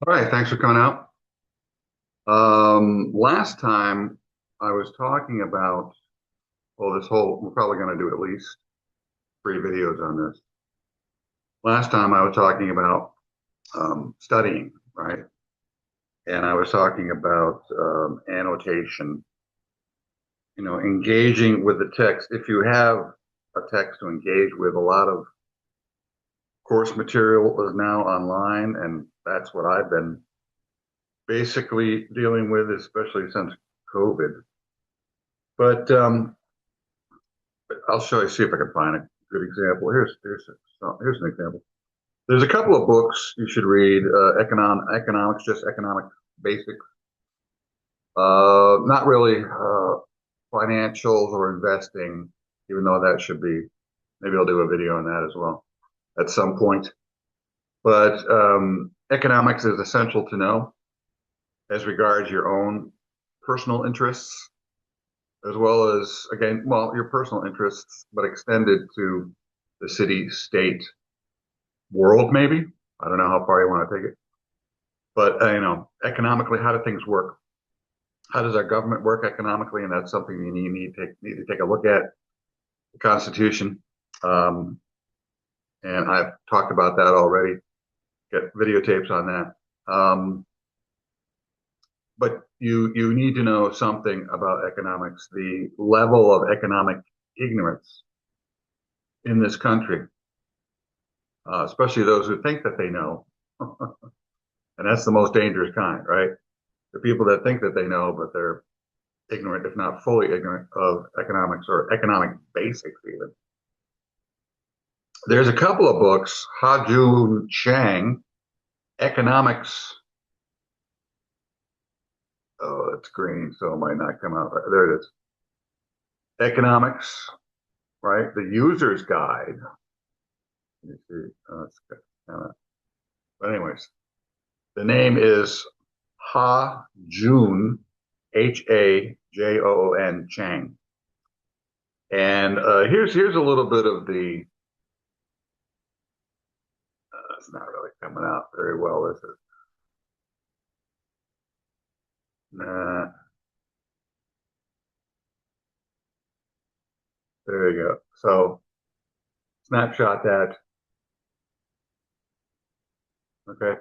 All right, thanks for coming out. Last time I was talking about, well, we're probably going to do at least three videos on this. Last time I was talking about studying, right? And I was talking about annotation, engaging with the text. If you have a text to engage with, a lot of course material is now online, and that's what I've been basically dealing with, especially since COVID. But I'll show you, see if I can find a good example. Here's an example. There's a couple of books you should read. Economics, just economic basics. Not really financials or investing, even though that should be. Maybe I'll do a video on that as well at some point. But economics is essential to know as regards your own personal interests, as well as, again, well, your personal interests, but extended to the city, state, world, maybe. I don't know how far you want to take it, but economically, how do things work? How does our government work economically? And that's something you need to take a look at. The Constitution, um, and I've talked about that already. Got videotapes on that. But you need to know something about economics, the level of economic ignorance in this country, especially those who think that they know, and that's the most dangerous kind, right? The people that think that they know, but they're ignorant, if not fully ignorant, of economics or economic basics even. There's a couple of books, Ha-Joon Chang, Economics. Oh, it's green, so it might not come out right. There it is. Economics, right? The User's Guide. Let me see. But anyways, the name is Ha-Joon, Hajoon Chang. And here's a little bit of the. It's not really coming out very well, is it? Nah, there you go. So snapshot that. Okay.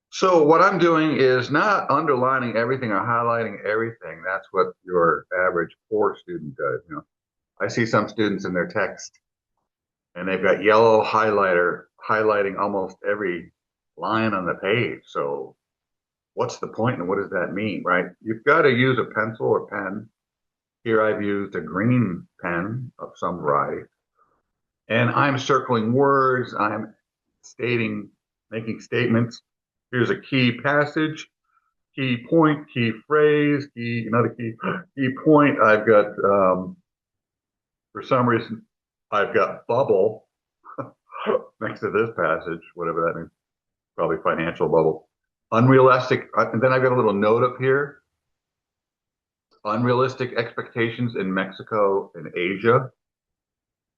So what I'm doing is not underlining everything or highlighting everything. That's what your average poor student does. I see some students in their text and they've got yellow highlighter highlighting almost every line on the page. So what's the point and what does that mean, right? You've got to use a pencil or pen. Here I've used a green pen of some variety. And I'm circling words. I'm stating, making statements. Here's a key passage, key point, key phrase, another key point. I've got, for some reason, I've got bubble next to this passage, whatever that means, probably financial bubble. Unrealistic, and then I've got a little note up here. Unrealistic expectations in Mexico and Asia,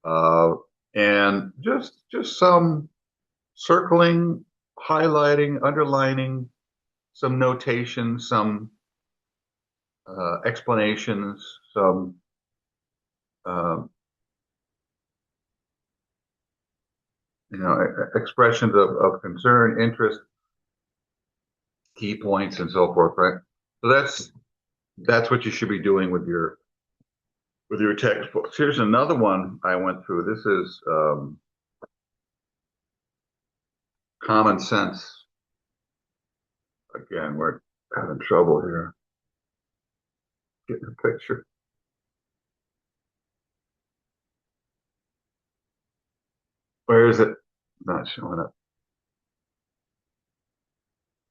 uh, and just some circling, highlighting, underlining, some notation, some explanations, some uh, expressions of concern, interest, key points, and so forth. Right. So that's what you should be doing with your textbooks. Here's another one I went through. This is common sense. Again, we're having trouble here getting a picture. Where is it? Not showing up.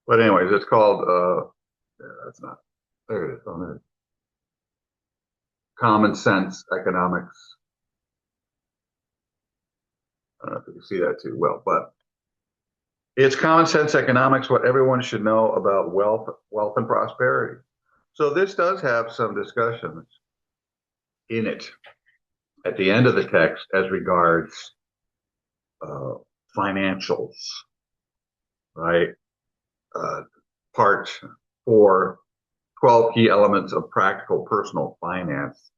But anyways, it's called. Yeah, that's not. There it is. On there. Common sense economics. I don't know if you can see that too well, but it's common sense economics, what everyone should know about wealth and prosperity. So this does have some discussions in it at the end of the text as regards uh, financials, right? uh, part 4, 12 key elements of practical personal finance.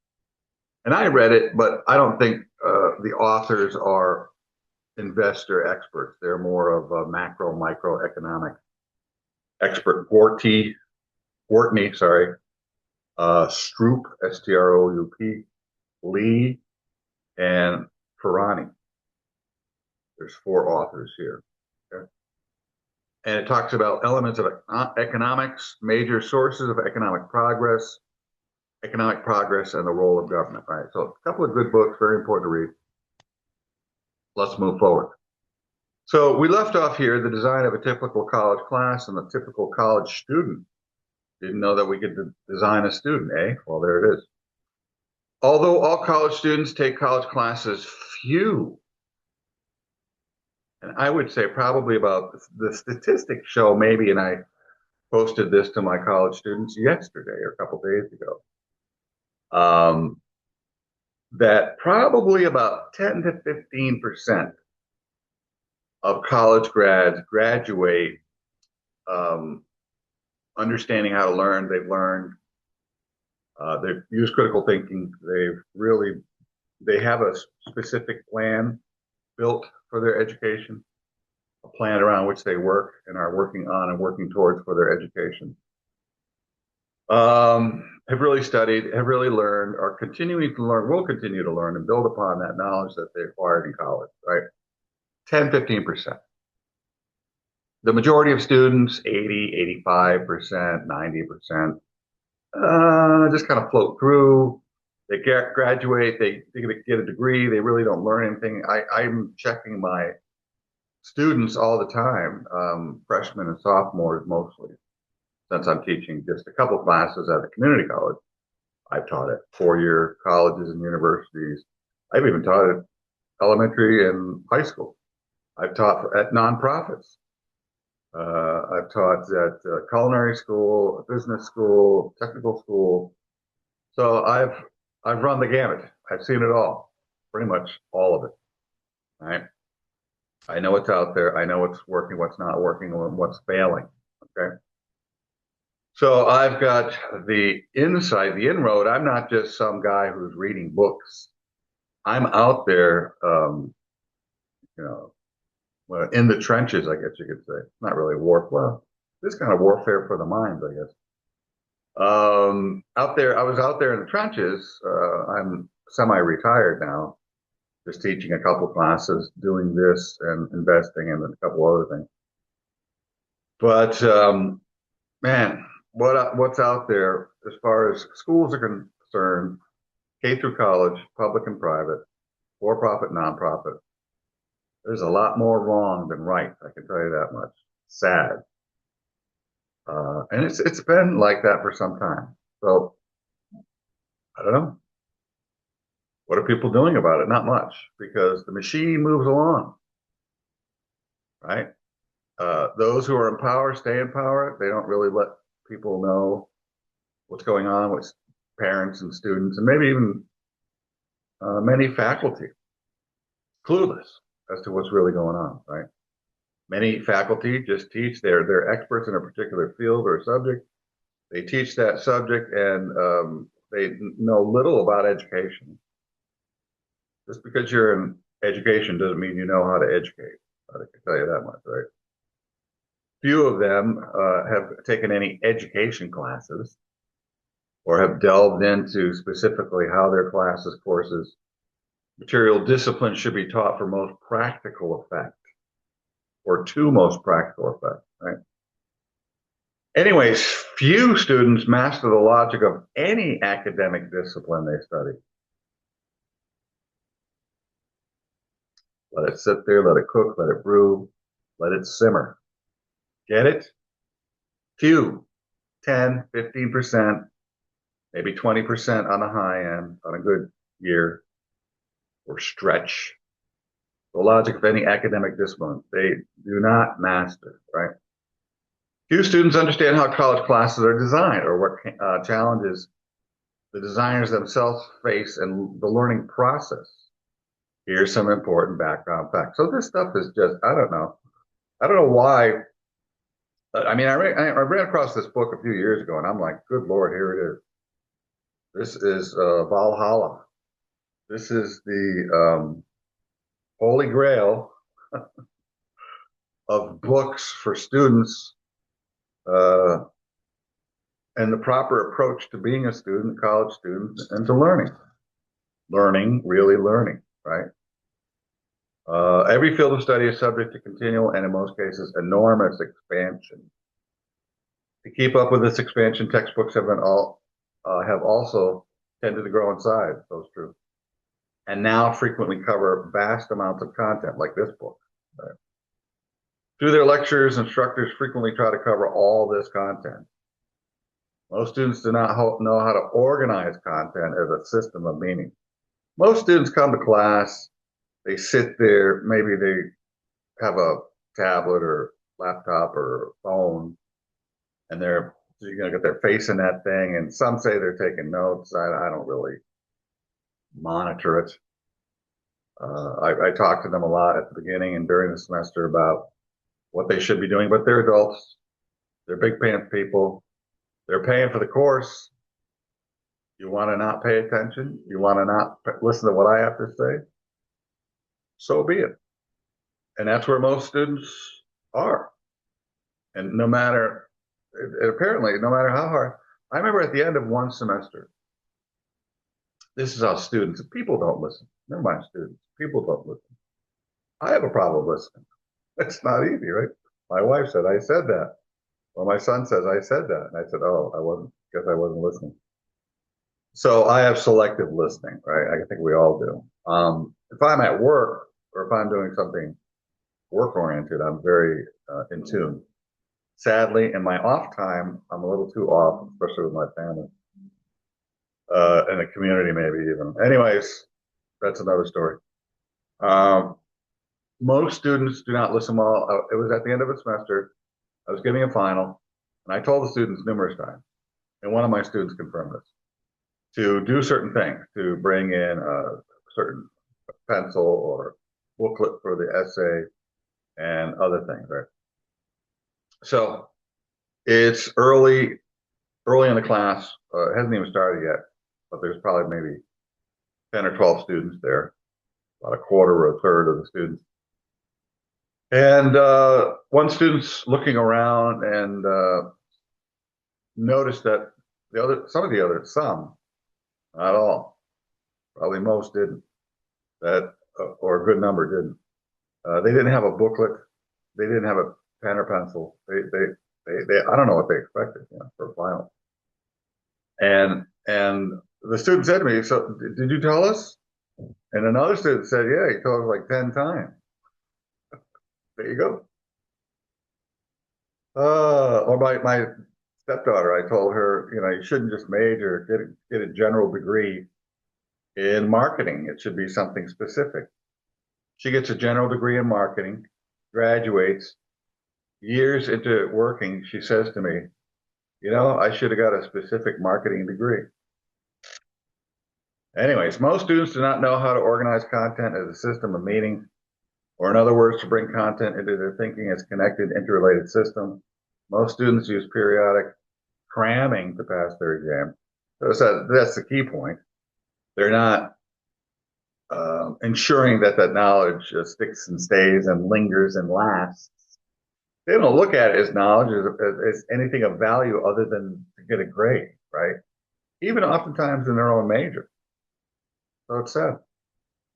And I read it, but I don't think the authors are investor experts. They're more of a macro, microeconomic expert. Gortney, sorry, Stroup, Stroup, Lee, and Ferrani. There's 4 authors here. Okay? And it talks about elements of economics, major sources of economic progress, and the role of government. Right. So a couple of good books, very important to read. Let's move forward. So we left off here the design of a typical college class and the typical college student. Didn't know that we could design a student, eh? Well, there it is. Although all college students take college classes, few, and I would say probably about the statistics show maybe, and I posted this to my college students yesterday or a couple days ago, that probably about 10 to 15% of college grads graduate understanding how to learn. They've learned, they've used critical thinking. They have a specific plan built for their education, a plan around which they work and are working on and working towards for their education. Have really studied, have really learned, are continuing to learn, will continue to learn and build upon that knowledge that they acquired in college, right? 10, 15%. The majority of students, 80, 85%, 90%, just kind of float through. They graduate, they get a degree, they really don't learn anything. I'm checking my students all the time, freshmen and sophomores mostly, since I'm teaching just a couple classes at a community college. I've taught at 4-year colleges and universities. I've even taught at elementary and high school. I've taught at nonprofits. I've taught at culinary school, business school, technical school. So I've run the gamut. I've seen it all, pretty much all of it. Right? I know what's out there. I know what's working, what's not working, what's failing. Okay. So I've got the insight, the inroad. I'm not just some guy who's reading books. I'm out there, you know, in the trenches, I guess you could say. Not really warfare. Well, this kind of warfare for the mind, I guess. Out there, I was out there in the trenches. I'm semi-retired now, just teaching a couple classes, doing this and investing and a couple other things. But man, what's out there as far as schools are concerned, K through college, public and private, for-profit, nonprofit, there's a lot more wrong than right. I can tell you that much. Sad. And it's been like that for some time. So I don't know. What are people doing about it? Not much, because the machine moves along, right? Those who are in power stay in power. They don't really let people know what's going on with parents and students, and maybe even many faculty, clueless as to what's really going on, right? Many faculty just teach. They're experts in a particular field or subject. They teach that subject, and they know little about education. Just because you're in education doesn't mean you know how to educate. I can tell you that much, right? Few of them have taken any education classes or have delved into specifically how their classes, courses, material discipline should be taught for most practical effect or to most practical effect, right? Anyways, few students master the logic of any academic discipline they study. Let it sit there, let it cook, let it brew, let it simmer. Get it? Few, 10, 15%, maybe 20% on the high end on a good year or stretch. The logic of any academic discipline, they do not master, right? Few students understand how college classes are designed or what challenges the designers themselves face in the learning process. Here's some important background facts. So this stuff is just, I don't know. I don't know why I mean, I ran across this book a few years ago, and I'm like, good Lord, here it is. This is Valhalla. This is the Holy Grail of books for students uh, and the proper approach to being a student, college student, and to learning. Learning, really learning, right? Every field of study is subject to continual and, in most cases, enormous expansion. To keep up with this expansion, textbooks have also tended to grow in size. Those true, and now frequently cover vast amounts of content, like this book. Right? Through their lectures, instructors frequently try to cover all this content. Most students do not know how to organize content as a system of meaning. Most students come to class, they sit there, maybe they have a tablet or laptop or phone, and they're get their face in that thing. And some say they're taking notes. I don't really monitor it. I talk to them a lot at the beginning and during the semester about what they should be doing, but they're adults. They're big pants people. They're paying for the course. You want to not pay attention? You want to not listen to what I have to say? So be it. And that's where most students are. And no matter, apparently, no matter how hard, I remember at the end of one semester, this is how students, people don't listen. Never mind students, people don't listen. I have a problem listening. It's not easy, right? My wife said, I said that. Well, my son says, I said that. And I said, oh, guess I wasn't listening. So I have selective listening, right? I think we all do. If I'm at work or if I'm doing something work oriented, I'm very in tune. Sadly, in my off time, I'm a little too off, especially with my family and the community, maybe even. Anyways, that's another story. Um, most students do not listen well. It was at the end of a semester. I was giving a final, and I told the students numerous times, and one of my students confirmed this, to do certain things, to bring in a certain pencil or booklet for the essay and other things, right? So it's early in the class. It hasn't even started yet, but there's probably maybe 10 or 12 students there, about a quarter or a third of the students. And one student's looking around and noticed that some, not all, probably most didn't, that or a good number didn't. They didn't have a booklet. They didn't have a pen or pencil. I don't know what they expected, for a final. And the student said to me, "So did you tell us?" And another student said, "Yeah, he told us like 10 times." There you go. Or my stepdaughter, I told her, you shouldn't just major, get a general degree in marketing. It should be something specific. She gets a general degree in marketing, graduates, years into working, she says to me, I should have got a specific marketing degree. Anyways, most students do not know how to organize content as a system of meaning, or in other words, to bring content into their thinking as connected, interrelated system. Most students use periodic cramming to pass their exam. So that's the key point. They're not ensuring that knowledge sticks and stays and lingers and lasts. They don't look at it as knowledge as anything of value other than to get a grade, right? Even oftentimes in their own major. So it's sad.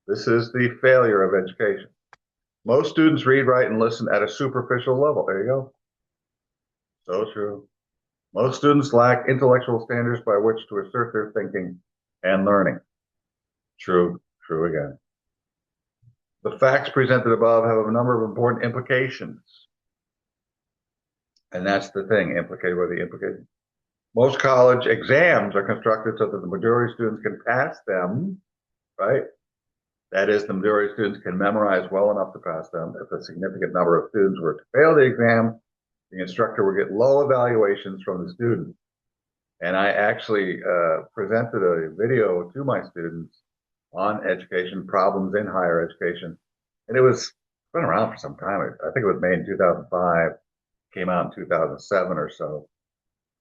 This is the failure of education. Most students read, write, and listen at a superficial level. There you go. So true. Most students lack intellectual standards by which to assert their thinking and learning. True again. The facts presented above have a number of important implications. And that's the thing, implicated by the implication. Most college exams are constructed so that the majority of students can pass them, right? That is, the majority of students can memorize well enough to pass them. If a significant number of students were to fail the exam, the instructor would get low evaluations from the students. And I actually presented a video to my students on education, problems in higher education. And it's been around for some time. I think it was made in 2005. came out in 2007 or so.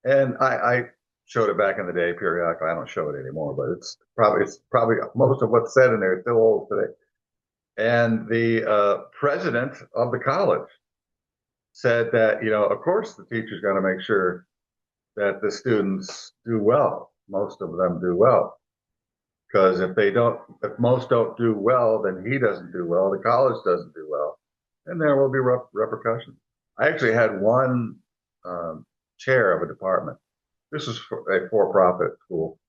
And I showed it back in the day periodically. I don't show it anymore, but it's probably most of what's said in there is still old today. And the president of the college said that, of course the teacher's going to make sure that the students do well. Most of them do well. Because if most don't do well, then he doesn't do well, the college doesn't do well, and there will be repercussions. I actually had one chair of a department. This is for a for-profit school.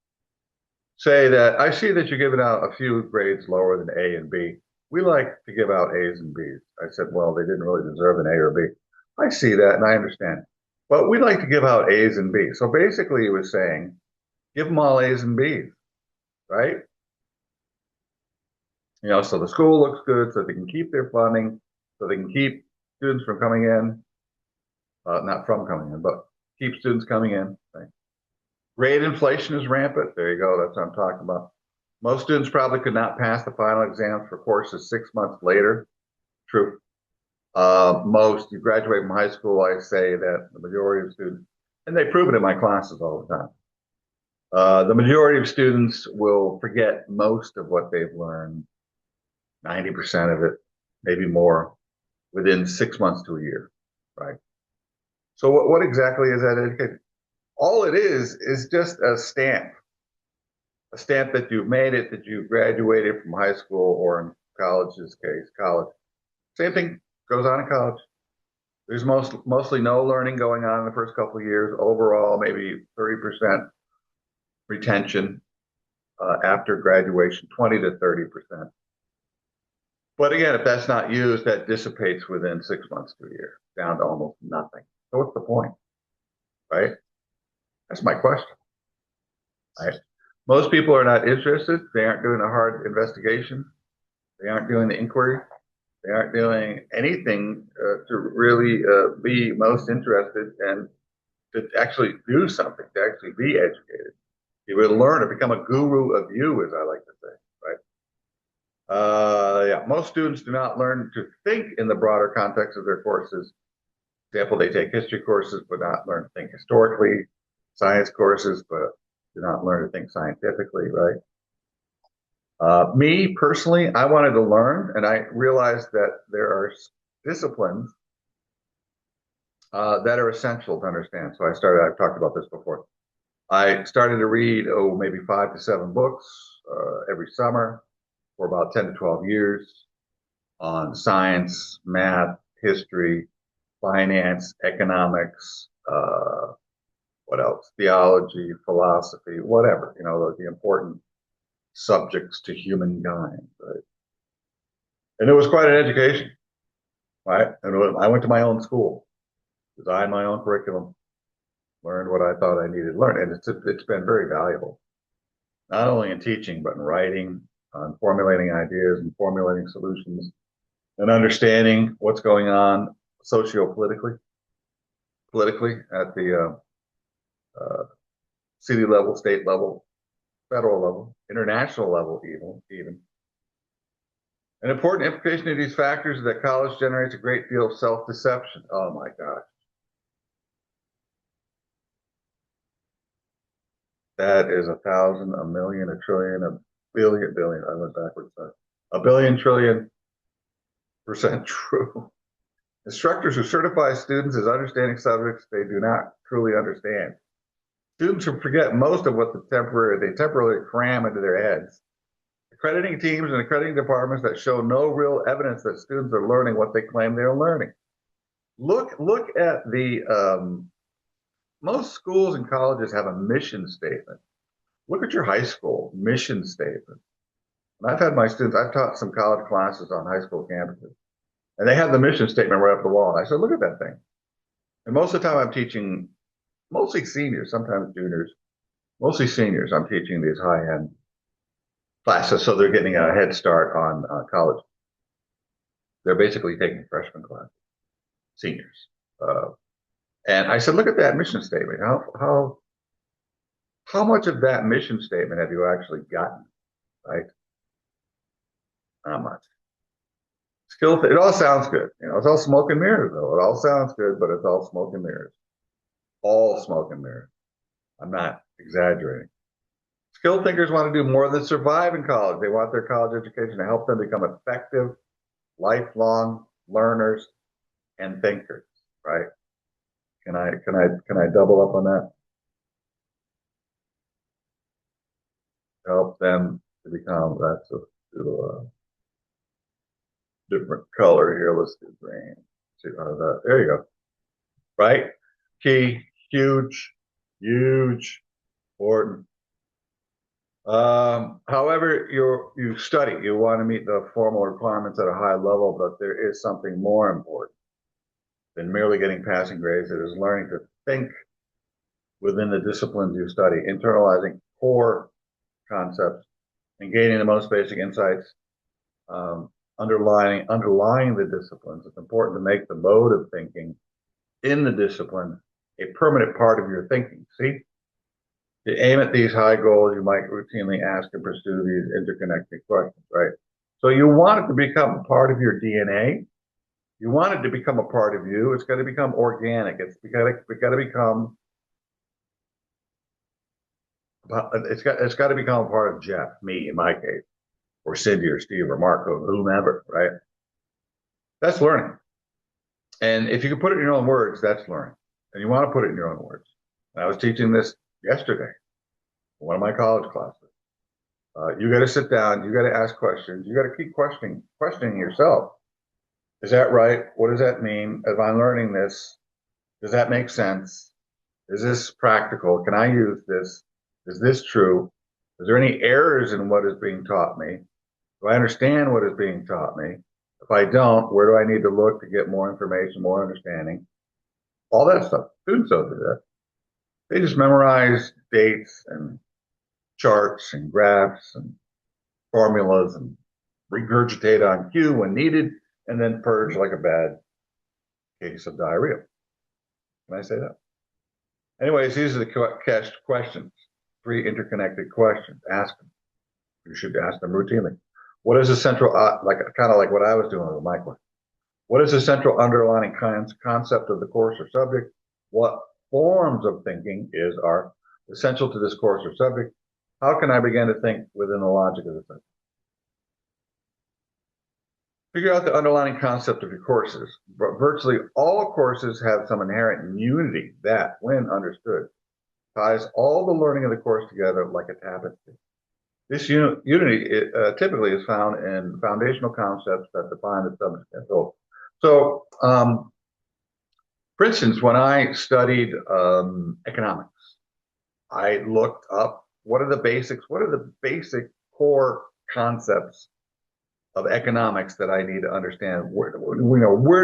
Say that I see that you're giving out a few grades lower than A and B. We like to give out A's and B's. I said, well, they didn't really deserve an A or B. I see that and I understand. But we'd like to give out A's and B's. So basically he was saying, give them all A's and B's, right? So the school looks good, so they can keep their funding, so they can keep students from coming in, not from coming in, but keep students coming in. Right? Grade inflation is rampant. There you go. That's what I'm talking about. Most students probably could not pass the final exams for courses 6 months later. True. You graduate from high school, I say that the majority of students, and they prove it in my classes all the time, the majority of students will forget most of what they've learned, 90% of it, maybe more, within 6 months to a year, right? So what exactly is that education? All it is just a stamp that you've made it, that you graduated from high school, or in college's case, college. Same thing goes on in college. There's mostly no learning going on in the first couple of years. Overall, maybe 30% retention after graduation, 20 to 30%. But again, if that's not used, that dissipates within 6 months to a year, down to almost nothing. So what's the point, right? That's my question. Right? Most people are not interested. They aren't doing a hard investigation. They aren't doing the inquiry. They aren't doing anything to really be most interested and to actually do something, to actually be educated. You would learn or become a guru of you, as I like to say, right? Yeah, most students do not learn to think in the broader context of their courses. For example, they take history courses, but not learn to think historically, science courses, but do not learn to think scientifically, right? Me personally, I wanted to learn, and I realized that there are disciplines that are essential to understand. So I've talked about this before. I started to read, maybe 5 to 7 books every summer for about 10 to 12 years on science, math, history, finance, economics, what else? Theology, philosophy, whatever, the important subjects to humankind, right? And it was quite an education, right? And I went to my own school, designed my own curriculum, learned what I thought I needed to learn, and it's been very valuable, not only in teaching but in writing, on formulating ideas and formulating solutions, and understanding what's going on socio-politically, politically at the city level, state level, federal level, international level, even. An important implication of these factors is that college generates a great deal of self-deception. Oh my gosh. That is 1,000, a million, a trillion, a billion. I went backwards. A billion trillion % true. Instructors who certify students as understanding subjects they do not truly understand. Students who forget most of what they temporarily cram into their heads. Accrediting teams and accrediting departments that show no real evidence that students are learning what they claim they're learning. Look at the most schools and colleges have a mission statement. Look at your high school mission statement. And I've taught some college classes on high school campuses, and they have the mission statement right up the wall. And I said, look at that thing. And most of the time I'm teaching mostly seniors, sometimes juniors, mostly seniors. I'm teaching these high-end classes, so they're getting a head start on college. They're basically taking freshman classes, seniors. And I said, look at that mission statement. How much of that mission statement have you actually gotten, right? Not much. It all sounds good. It's all smoke and mirrors, though. It all sounds good, but it's all smoke and mirrors. All smoke and mirrors. I'm not exaggerating. Skilled thinkers want to do more than survive in college. They want their college education to help them become effective, lifelong learners and thinkers, right? Can I double up on that? Help them to become, that's a different color here. Let's do green. See how that, there you go. Right? Key, huge, huge, important. However, you study, you want to meet the formal requirements at a high level, but there is something more important than merely getting passing grades. It is learning to think within the disciplines you study, internalizing core concepts and gaining the most basic insights, underlying the disciplines. It's important to make the mode of thinking in the discipline a permanent part of your thinking. See? To aim at these high goals, you might routinely ask and pursue these interconnected questions, right? So you want it to become a part of your DNA. You want it to become a part of you. It's got to become organic. It's got to become. It's got to become a part of Jeff, me in my case, or Cindy, or Steve, or Mark, or whomever, right? That's learning. And if you can put it in your own words, that's learning. And you want to put it in your own words. And I was teaching this yesterday, in one of my college classes. You got to sit down. You got to ask questions. You got to keep questioning yourself. Is that right? What does that mean? If I'm learning this, does that make sense? Is this practical? Can I use this? Is this true? Is there any errors in what is being taught me? Do I understand what is being taught me? If I don't, where do I need to look to get more information, more understanding? All that stuff. Students don't do that. They just memorize dates and charts and graphs and formulas and regurgitate on cue when needed, and then purge like a bad case of diarrhea. Can I say that? Anyways, these are the cached questions. 3 interconnected questions. Ask them. You should ask them routinely. What is the central, kind of like what I was doing with my question? What is the central underlying concept of the course or subject? What forms of thinking are essential to this course or subject? How can I begin to think within the logic of the subject? Figure out the underlying concept of your courses. But virtually all courses have some inherent unity that, when understood, ties all the learning of the course together like a tapestry. This unity typically is found in foundational concepts that define the subject as a whole. So, for instance, when I studied economics, I looked up what are the basic core concepts of economics that I need to understand. Where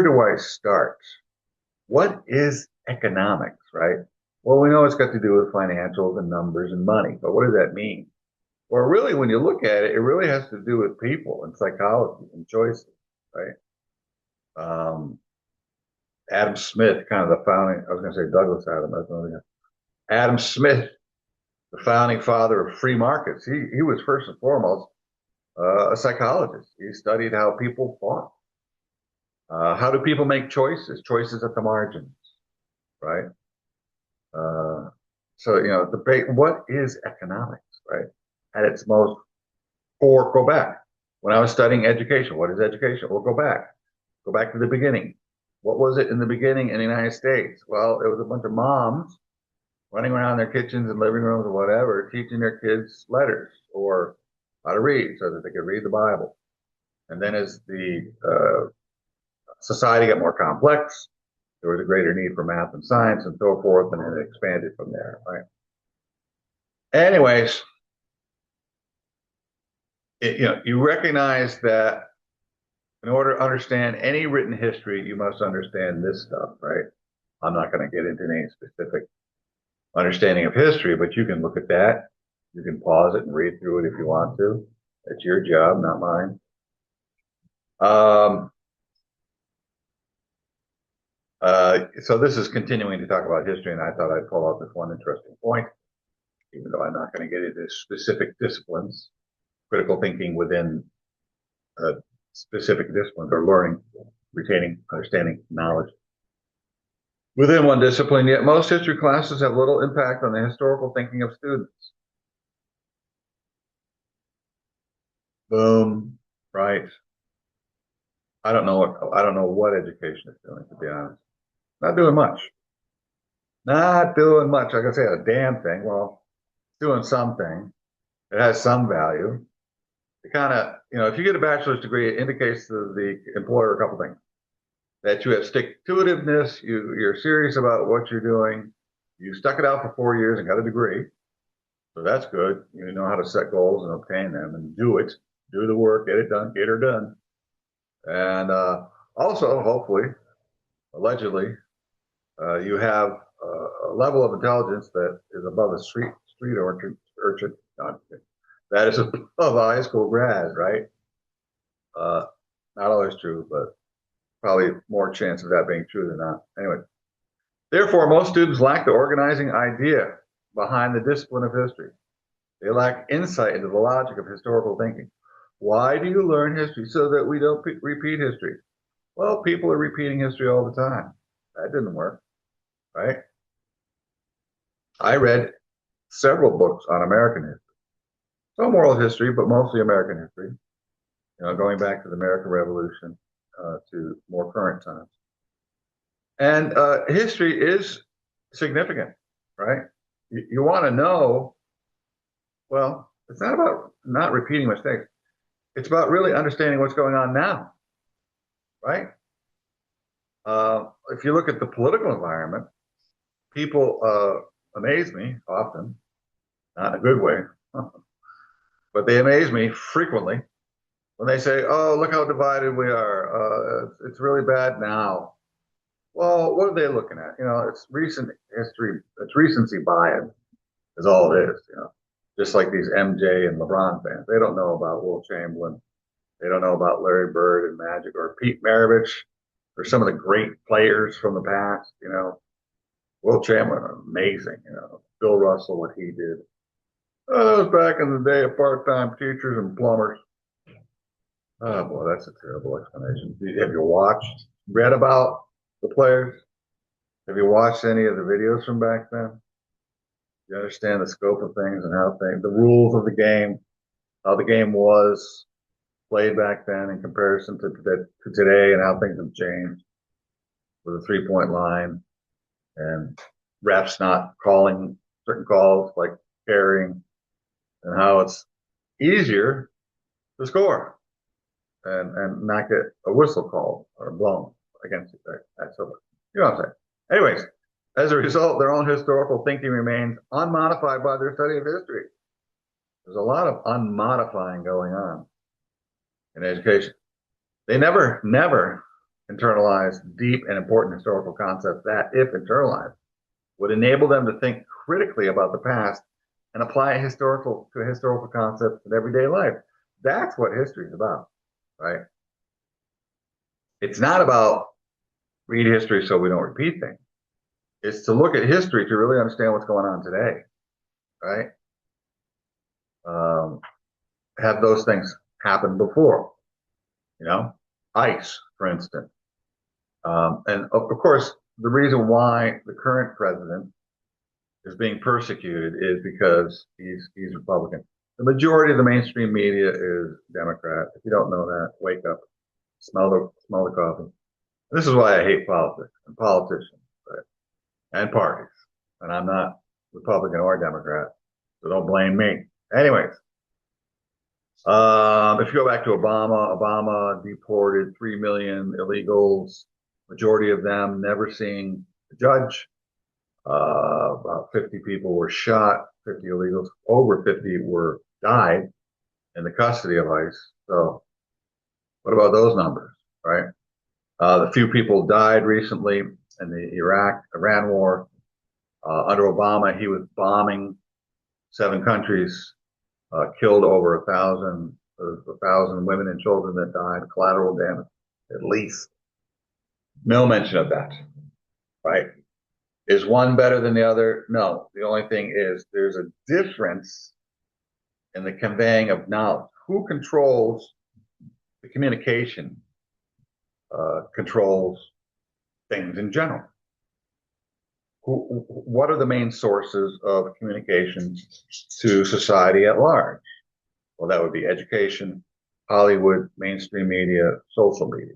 do I start? What is economics, right? Well, we know it's got to do with financials and numbers and money, but what does that mean? Well, really, when you look at it, it really has to do with people and psychology and choices, right? Adam Smith, kind of the founding, I was going to say Douglas Adam, Adam Smith, the founding father of free markets. He was first and foremost a psychologist. He studied how people thought. How do people make choices at the margins, right? So, debate, what is economics, right? At its most core, go back. When I was studying education, what is education? Well, go back to the beginning. What was it in the beginning in the United States? Well, it was a bunch of moms running around their kitchens and living rooms or whatever, teaching their kids letters or how to read so that they could read the Bible. And then as the society got more complex, there was a greater need for math and science and so forth, and it expanded from there, right? Anyways, you recognize that in order to understand any written history, you must understand this stuff, right? I'm not going to get into any specific understanding of history, but you can look at that. You can pause it and read through it if you want to. It's your job, not mine. So this is continuing to talk about history, and I thought I'd pull out this one interesting point, even though I'm not going to get into specific disciplines. Critical thinking within specific disciplines or learning, retaining, understanding, knowledge within one discipline, yet most history classes have little impact on the historical thinking of students. Boom. Right. I don't know what education is doing, to be honest. Not doing much. Not doing much. Like I say, a damn thing. Well, doing something. It has some value. It kind of, if you get a bachelor's degree, it indicates to the employer a couple things. That you have stick-to-itiveness, you're serious about what you're doing, you stuck it out for 4 years and got a degree. So that's good. You know how to set goals and obtain them and do it. Do the work, get it done, get her done. And also, hopefully, allegedly, you have a level of intelligence that is above a street urchin. That is above a high school grad, right? Uh, Not always true, but probably more chance of that being true than not. Anyway, therefore, most students lack the organizing idea behind the discipline of history. They lack insight into the logic of historical thinking. Why do you learn history? So that we don't repeat history. Well, people are repeating history all the time. That didn't work, right? I read several books on American history. Some world history, but mostly American history. Going back to the American Revolution to more current times. And history is significant, right? You want to know, well, it's not about not repeating mistakes. It's about really understanding what's going on now, right? If you look at the political environment, people amaze me often, not in a good way, but they amaze me frequently when they say, "Oh, look how divided we are. It's really bad now." Well, what are they looking at? It's recent history. It's recency bias is all it is. Just like these MJ and LeBron fans, they don't know about Will Chamberlain. They don't know about Larry Bird and Magic or Pete Maravich or some of the great players from the past. Will Chamberlain, amazing. Bill Russell, what he did. Oh, that was back in the day of part-time teachers and plumbers. Oh boy, that's a terrible explanation. Have you read about the players? Have you watched any of the videos from back then? You understand the scope of things and the rules of the game, how the game was played back then in comparison to today and how things have changed with a 3-point line and refs not calling certain calls like carrying and how it's easier to score and not get a whistle called or blown against you. That's so, you know what I'm saying. Anyways, as a result, their own historical thinking remains unmodified by their study of history. There's a lot of unmodifying going on in education. They never internalize deep and important historical concepts that, if internalized, would enable them to think critically about the past and apply historical concepts in everyday life. That's what history is about, right? It's not about read history so we don't repeat things. It's to look at history to really understand what's going on today, right? Have those things happen before, ICE, for instance. And of course, the reason why the current president is being persecuted is because he's Republican. The majority of the mainstream media is Democrat. If you don't know that, wake up, smell the coffee. This is why I hate politics and politicians, right? And parties. And I'm not Republican or Democrat, so don't blame me. Anyways, if you go back to Obama deported 3 million illegals, majority of them never seeing a judge. About 50 people were shot, 50 illegals, over 50 died in the custody of ICE. So what about those numbers, right? The few people died recently in the Iran war. Under Obama, he was bombing 7 countries, killed over 1,000 women and children that died, collateral damage, at least. No mention of that, right? Is one better than the other? No. The only thing is there's a difference in the conveying of knowledge. Who controls the communication controls things in general. What are the main sources of communication to society at large? Well, that would be education, Hollywood, mainstream media, social media.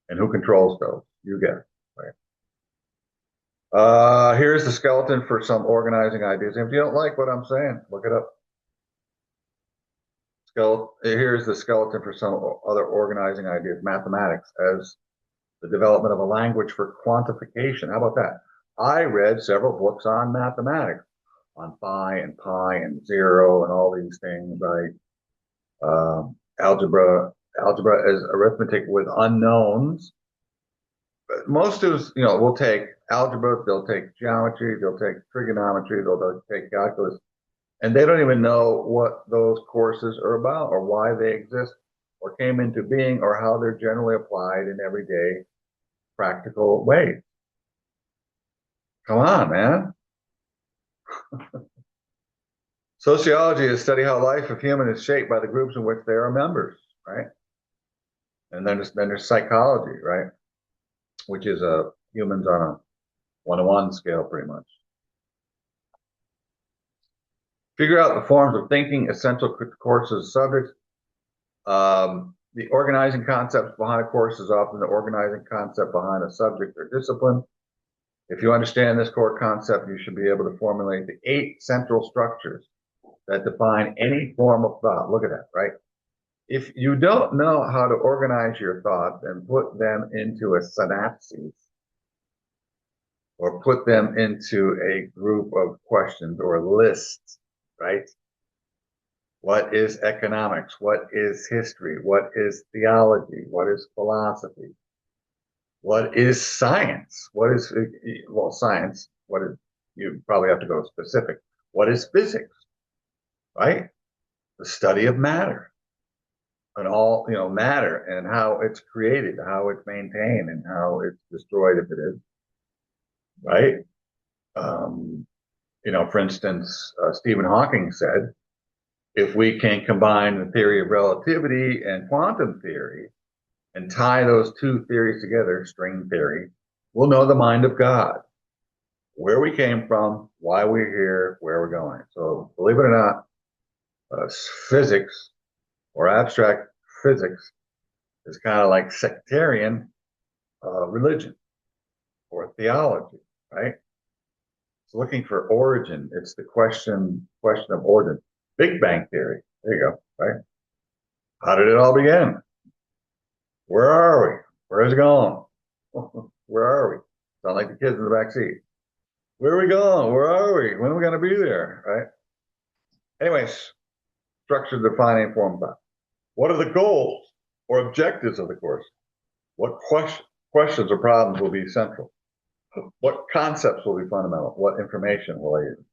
And who controls those? You get it, right? Here's the skeleton for some organizing ideas. If you don't like what I'm saying, look it up. Here's the skeleton for some other organizing ideas. Mathematics as the development of a language for quantification. How about that? I read several books on mathematics, on phi and pi and zero and all these things, right? Algebra is arithmetic with unknowns. But most students, will take algebra, they'll take geometry, they'll take trigonometry, they'll take calculus, and they don't even know what those courses are about or why they exist or came into being or how they're generally applied in everyday practical ways. Come on, man. Sociology is study how life of human is shaped by the groups in which they are members, right? And then there's psychology, right? Which is humans on a one-to-one scale, pretty much. Figure out the forms of thinking essential to courses subjects. The organizing concepts behind a course is often the organizing concept behind a subject or discipline. If you understand this core concept, you should be able to formulate the 8 central structures that define any form of thought. Look at that, right? If you don't know how to organize your thoughts and put them into a synapses or put them into a group of questions or lists, right? What is economics? What is history? What is theology? What is philosophy? What is science? What is, science? What is, you probably have to go specific. What is physics? Right? The study of matter and all, matter and how it's created, how it's maintained, and how it's destroyed if it is. Right? For instance, Stephen Hawking said, if we can combine the theory of relativity and quantum theory and tie those two theories together, string theory, we'll know the mind of God, where we came from, why we're here, where we're going. So believe it or not, physics or abstract physics is kind of like sectarian religion or theology, right? It's looking for origin. It's the question of origin. Big Bang Theory. There you go, right? How did it all begin? Where are we? Where is it going? Where are we? Sound like the kids in the back seat. Where are we going? Where are we? When are we going to be there? Right? Anyways, structure defining form thought. What are the goals or objectives of the course? What questions or problems will be central? What concepts will be fundamental? What information will I use?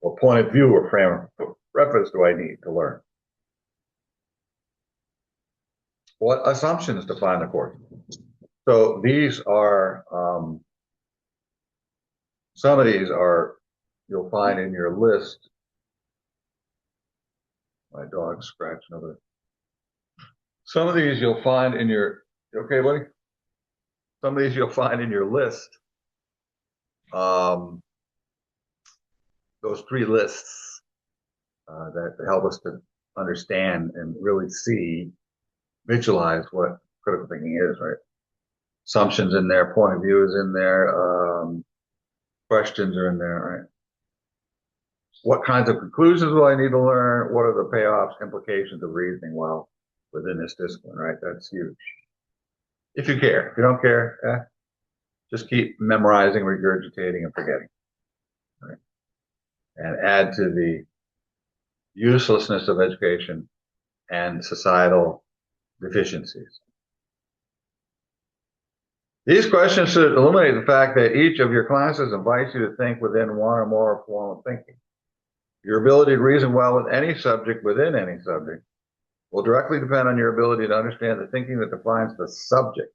What point of view or frame of reference do I need to learn? What assumptions define the course? So these are, some of these are, you'll find in your list. My dog scratched another. Some of these you'll find in your, okay, buddy? Some of these you'll find in your list. Those 3 lists that help us to understand and really visualize what critical thinking is, right? Assumptions in there, point of view is in there, questions are in there, right? What kinds of conclusions will I need to learn? What are the payoffs, implications of reasoning while within this discipline, right? That's huge. If you care. If you don't care, just keep memorizing, regurgitating, and forgetting, right? And add to the uselessness of education and societal deficiencies. These questions should illuminate the fact that each of your classes invites you to think within one or more form of thinking. Your ability to reason well with any subject within any subject will directly depend on your ability to understand the thinking that defines the subject.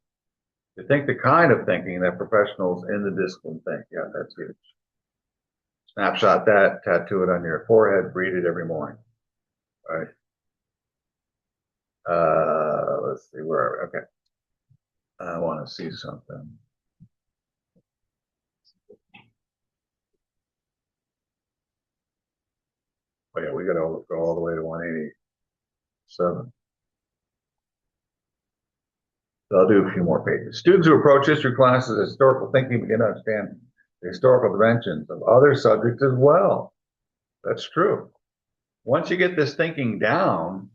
To think the kind of thinking that professionals in the discipline think. Yeah, that's huge. Snapshot that, tattoo it on your forehead, read it every morning. All right. let's see, where are we? Okay. I want to see something. Oh yeah, we got to go all the way to 187. So I'll do a few more pages. Students who approach history classes as historical thinking begin to understand the historical dimensions of other subjects as well. That's true. Once you get this thinking down,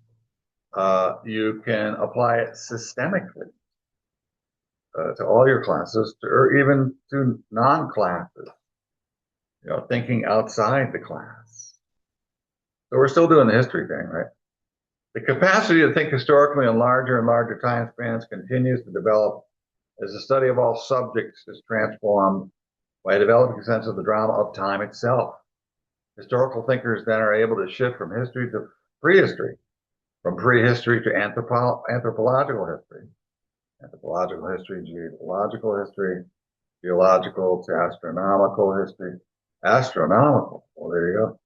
you can apply it systemically to all your classes, or even to non-classes. You know, thinking outside the class. So we're still doing the history thing, right? The capacity to think historically in larger and larger time spans continues to develop as the study of all subjects is transformed by developing a sense of the drama of time itself. Historical thinkers then are able to shift from history to prehistory, from prehistory to anthropological history, geological history, geological to astronomical history, astronomical. Well, there you go.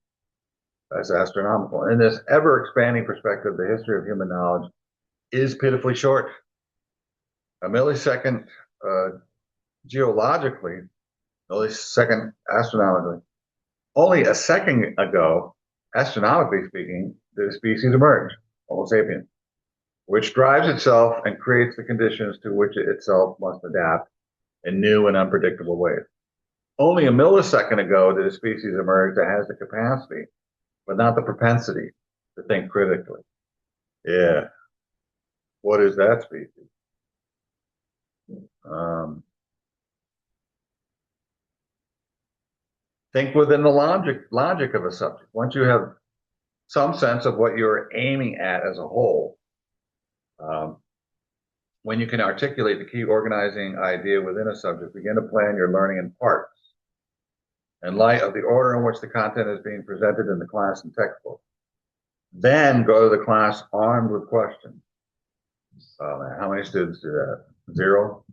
That's astronomical. In this ever-expanding perspective, the history of human knowledge is pitifully short. A millisecond geologically, a millisecond astronomically. Only a second ago, astronomically speaking, the species emerged, Homo sapiens, which drives itself and creates the conditions to which it itself must adapt in new and unpredictable ways. Only a millisecond ago did a species emerge that has the capacity, but not the propensity, to think critically. Yeah. What is that species? Think within the logic of a subject. Once you have some sense of what you're aiming at as a whole, when you can articulate the key organizing idea within a subject, begin to plan your learning in parts in light of the order in which the content is being presented in the class and textbook. Then go to the class armed with questions. Oh man, how many students do that? 0?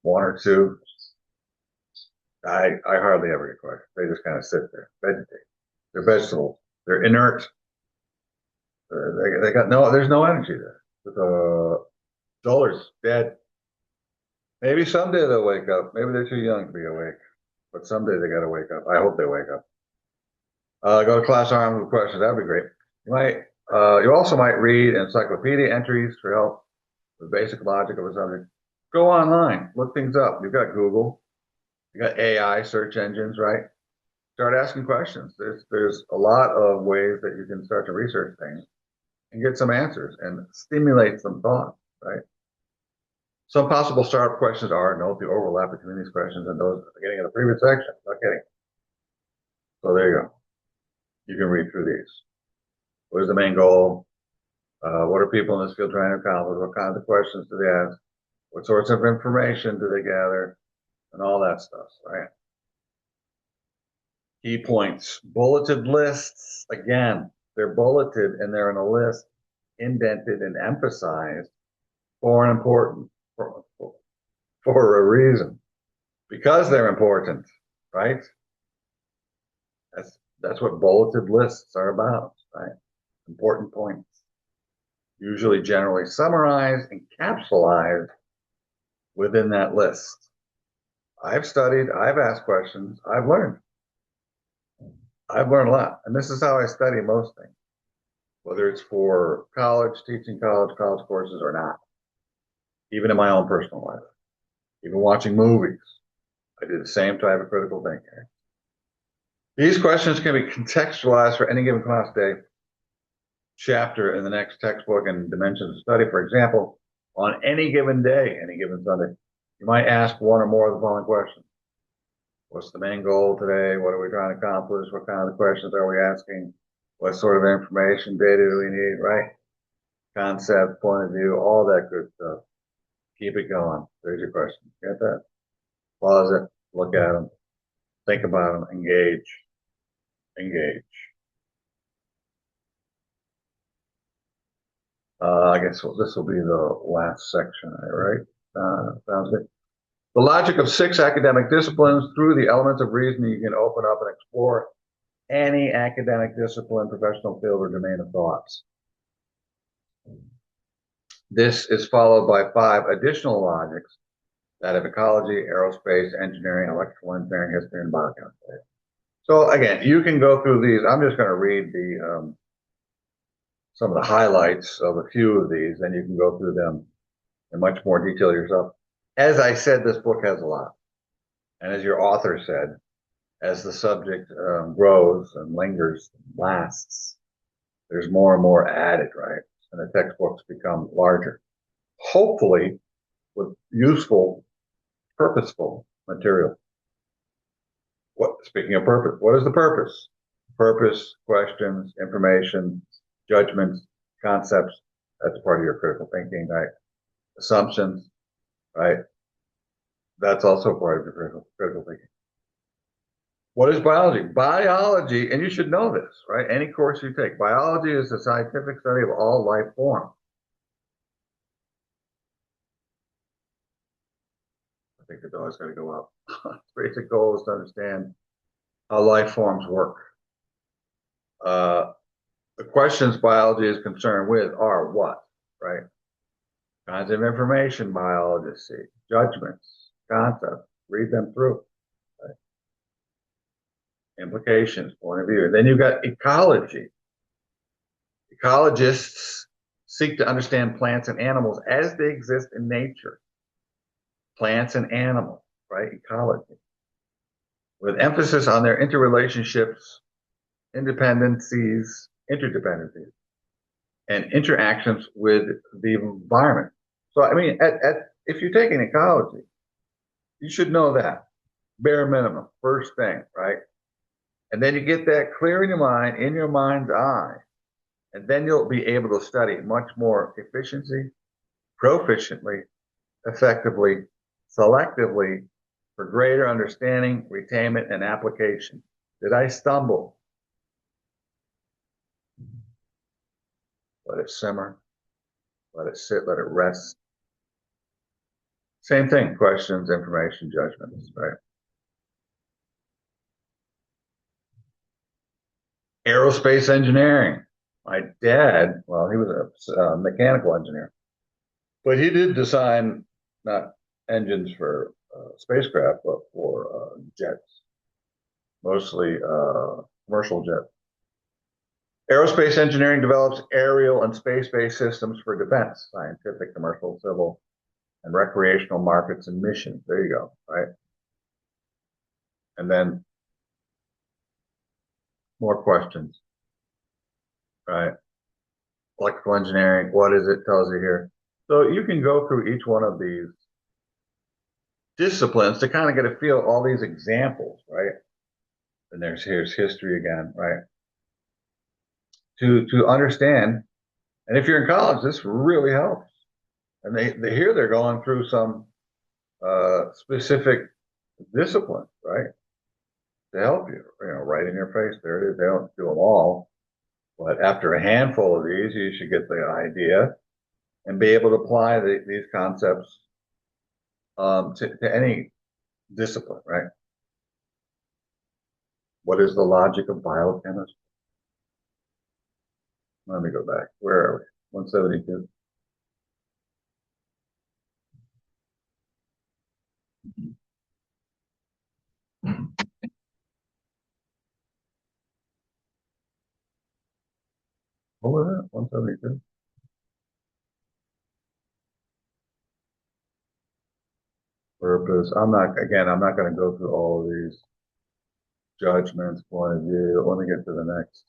1 or 2? I hardly ever get questions. They just kind of sit there, vegetate. They're vegetables. They're inert. They got no. There's no energy there. The dollar's dead. Maybe someday they'll wake up. Maybe they're too young to be awake, but someday they got to wake up. I hope they wake up. Go to class armed with questions. That'd be great. You also might read encyclopedia entries for help with basic logic of a subject. Go online, look things up. You've got Google, you got AI search engines, right? Start asking questions. There's a lot of ways that you can start to research things and get some answers and stimulate some thought, right? Some possible startup questions are: note the overlap between these questions and those at the beginning of the previous section. Not kidding. So there you go. You can read through these. What is the main goal? What are people in this field trying to accomplish? What kinds of questions do they ask? What sorts of information do they gather? And all that stuff, right? Key points. Bulleted lists. Again, they're bulleted and they're in a list, indented and emphasized for an important, for a reason. Because they're important, right? That's what bulleted lists are about, right? Important points. Usually generally summarized and capsulized within that list. I've studied, I've asked questions, I've learned. I've learned a lot. And this is how I study most things, whether it's for college, teaching college courses or not. Even in my own personal life. Even watching movies. I do the same type of critical thinking. These questions can be contextualized for any given class day, chapter in the next textbook, and dimensions of study. For example, on any given day, any given Sunday, you might ask one or more of the following questions. What's the main goal today? What are we trying to accomplish? What kind of questions are we asking? What sort of information, data do we need, right? Concept, point of view, all that good stuff. Keep it going. There's your question. Get that? Pause it, look at them, think about them, engage. I guess this will be the last section, right? Sounds good. The logic of 6 academic disciplines. Through the elements of reasoning, you can open up and explore any academic discipline, professional field, or domain of thoughts. This is followed by 5 additional logics that have ecology, aerospace, engineering, electrical engineering, history, and biochemistry. So again, you can go through these. I'm just going to read the some of the highlights of a few of these, and you can go through them in much more detail yourself. As I said, this book has a lot. And as your author said, as the subject grows and lingers, and lasts, there's more and more added, right? And the textbooks become larger, hopefully with useful, purposeful material. Speaking of purpose, what is the purpose? Purpose, questions, information, judgments, concepts. That's part of your critical thinking, right? Assumptions, right? That's also part of your critical thinking. What is biology? Biology, and you should know this, right? Any course you take, biology is the scientific study of all life forms. I think the dog's got to go up. Basic goal is to understand how life forms work. The questions biology is concerned with are what, right? Kinds of information biologists see, judgments, concepts, read them through, right? Implications, point of view. And then you've got ecology. Ecologists seek to understand plants and animals as they exist in nature. Plants and animals, right? Ecology. With emphasis on their interrelationships, interdependencies, and interactions with the environment. So, I mean, if you're taking ecology, you should know that bare minimum, first thing, right? And then you get that clear in your mind's eye, and then you'll be able to study much more proficiently, effectively, selectively, for greater understanding, retainment, and application. Did I stumble? Let it simmer, let it sit, let it rest. Same thing, questions, information, judgments, right? Aerospace engineering. My dad, well, he was a mechanical engineer, but he did design not engines for spacecraft, but for jets, mostly commercial jets. Aerospace engineering develops aerial and space-based systems for defense, scientific, commercial, civil, and recreational markets and missions. There you go, right? And then more questions, right? Electrical engineering, what is it? Tells you here. So you can go through each one of these disciplines to kind of get a feel of all these examples, right? And here's history again, right? To understand, and if you're in college, this really helps. And here they're going through some specific disciplines, right? To help you, right in your face. There it is. They don't do them all, but after a handful of these, you should get the idea and be able to apply these concepts to any discipline, right? What is the logic of biochemistry? Let me go back. Where are we? 172. What was that? 172. Purpose. I'm not going to go through all of these judgments, point of view. Let me get to the next.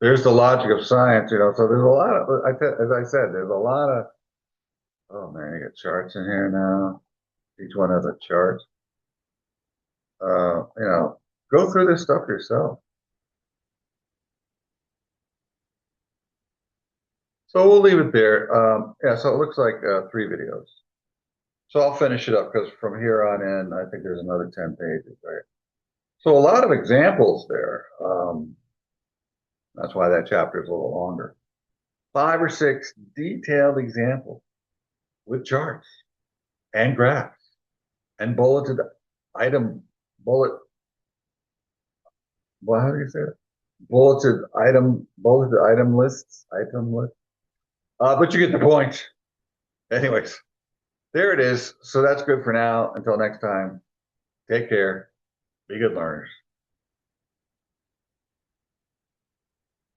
There's the logic of science, so there's a lot of, as I said, there's a lot of, oh man, you got charts in here now. Each one has a chart. Go through this stuff yourself. So we'll leave it there. Yeah, so it looks like 3 videos. So I'll finish it up because from here on in, I think there's another 10 pages, right? So a lot of examples there. That's why that chapter is a little longer. 5 or 6 detailed examples with charts and graphs and bulleted item, bullet, well, how do you say it? Bulleted item lists, But you get the point. Anyways, there it is. So that's good for now. Until next time, take care. Be good learners.